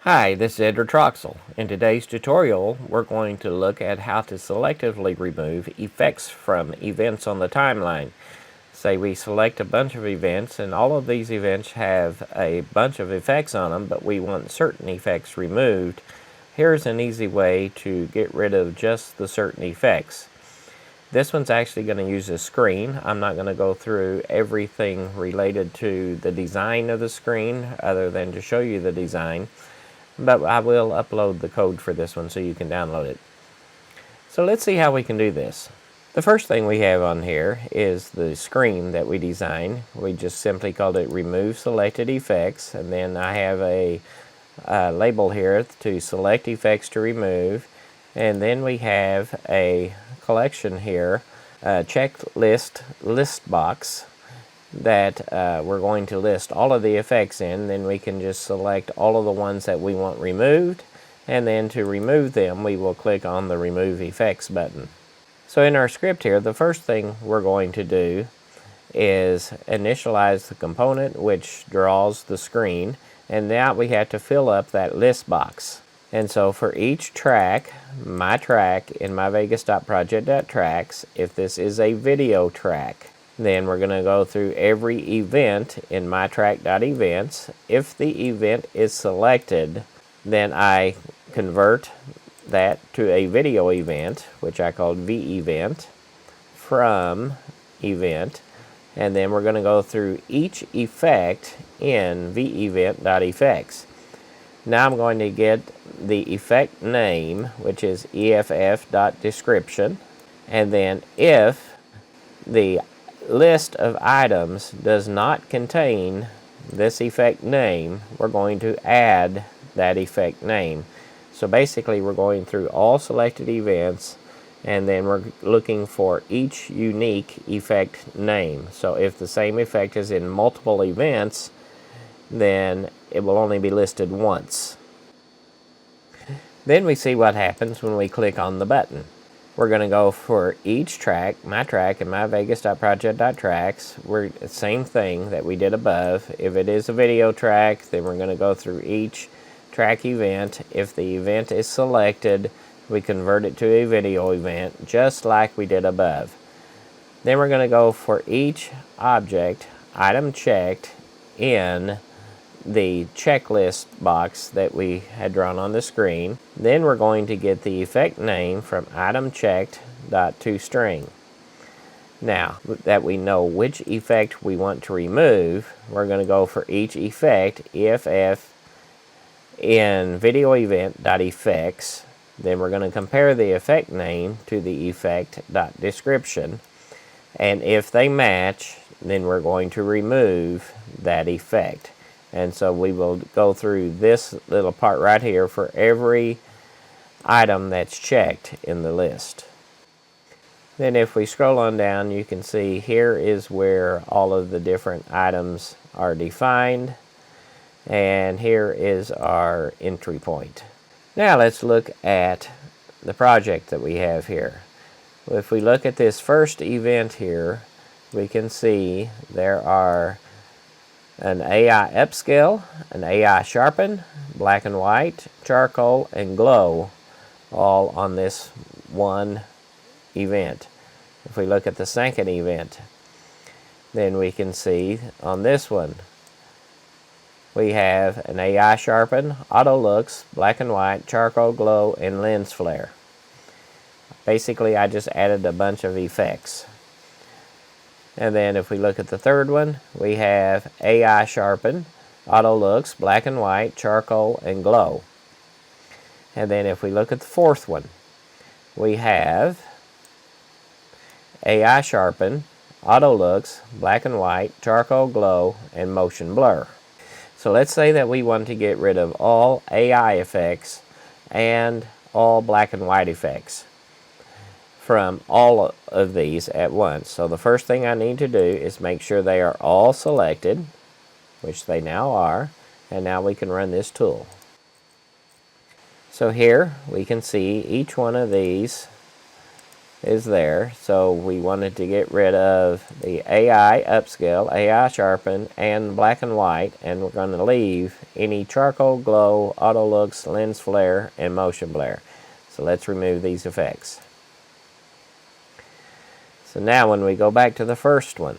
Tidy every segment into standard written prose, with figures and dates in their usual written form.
Hi, this is Edward Troxel. In today's tutorial, we're going to look at how to selectively remove effects from events on the timeline. Say we select a bunch of events, and all of these events have a bunch of effects on them, but we want certain effects removed. Here's an easy way to get rid of just the certain effects. This one's actually going to use a screen. I'm not going to go through everything related to the design of the screen other than to show you the design. But I will upload the code for this one so you can download it. So let's see how we can do this. The first thing we have on here is the screen that we designed. We just simply called it Remove Selected Effects, and then I have a label here to select effects to remove, and then we have a collection here, a checklist list box that we're going to list all of the effects in. Then we can just select all of the ones that we want removed, and then to remove them we will click on the Remove Effects button. So in our script here, the first thing we're going to do is initialize the component which draws the screen, and now we have to fill up that list box. And so for each track, my track in myvegas.project.tracks, if this is a video track, then we're going to go through every event in mytrack.events. If the event is selected, then I convert that to a video event, which I called v-event, from event, and then we're going to go through each effect in v-event.effects. Now I'm going to get the effect name, which is eff.description, and then if the list of items does not contain this effect name, we're going to add that effect name. So basically we're going through all selected events, and then we're looking for each unique effect name. So if the same effect is in multiple events, then it will only be listed once. Then we see what happens when we click on the button. We're going to go for each track, my track and myvegas.project.tracks. We're the same thing that we did above. If it is a video track, then we're going to go through each track event. If the event is selected, we convert it to a video event, just like we did above. Then we're going to go for each object item checked in the checklist box that we had drawn on the screen. Then we're going to get the effect name from itemChecked.toString. Now that we know which effect we want to remove, we're going to go for each effect, EFF in videoEvent.effects. Then we're going to compare the effect name to the effect.description, and if they match, then we're going to remove that effect. And so we will go through this little part right here for every item that's checked in the list. Then if we scroll on down, you can see here is where all of the different items are defined, and here is our entry point. Now let's look at the project that we have here. If we look at this first event here, we can see there are an AI upscale, an AI sharpen, black and white, charcoal, and glow, all on this one event. If we look at the second event, then we can see on this one we have an AI sharpen, auto looks, black and white, charcoal, glow, and lens flare. Basically I just added a bunch of effects. And then if we look at the third one, we have AI sharpen, auto looks, black and white, charcoal, and glow. And then if we look at the fourth one, we have AI sharpen, auto looks, black and white, charcoal, glow, and motion blur. So let's say that we want to get rid of all AI effects and all black and white effects from all of these at once. So the first thing I need to do is make sure they are all selected, which they now are, and now we can run this tool. So here we can see each one of these is there, so we wanted to get rid of the AI upscale, AI sharpen, and black and white, and we're going to leave any charcoal, glow, auto looks, lens flare, and motion blur. So let's remove these effects. So now when we go back to the first one,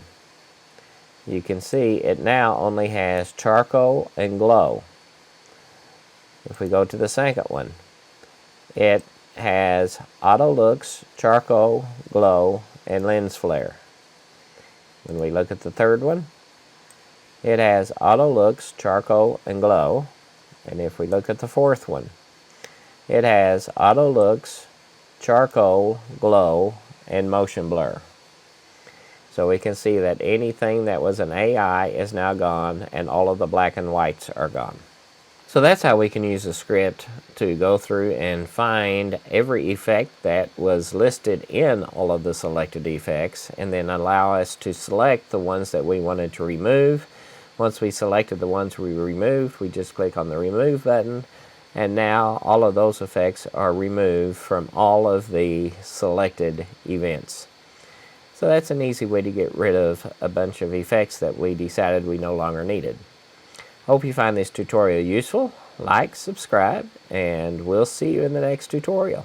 you can see it now only has charcoal and glow. If we go to the second one, it has auto looks, charcoal, glow, and lens flare. When we look at the third one, it has auto looks, charcoal, and glow. And if we look at the fourth one, it has auto looks, charcoal, glow, and motion blur. So we can see that anything that was an AI is now gone, and all of the black and whites are gone. So that's how we can use a script to go through and find every effect that was listed in all of the selected effects, and then allow us to select the ones that we wanted to remove. Once we selected the ones we removed, we just click on the remove button, and now all of those effects are removed from all of the selected events. So that's an easy way to get rid of a bunch of effects that we decided we no longer needed. Hope you find this tutorial useful. Like, subscribe, and we'll see you in the next tutorial.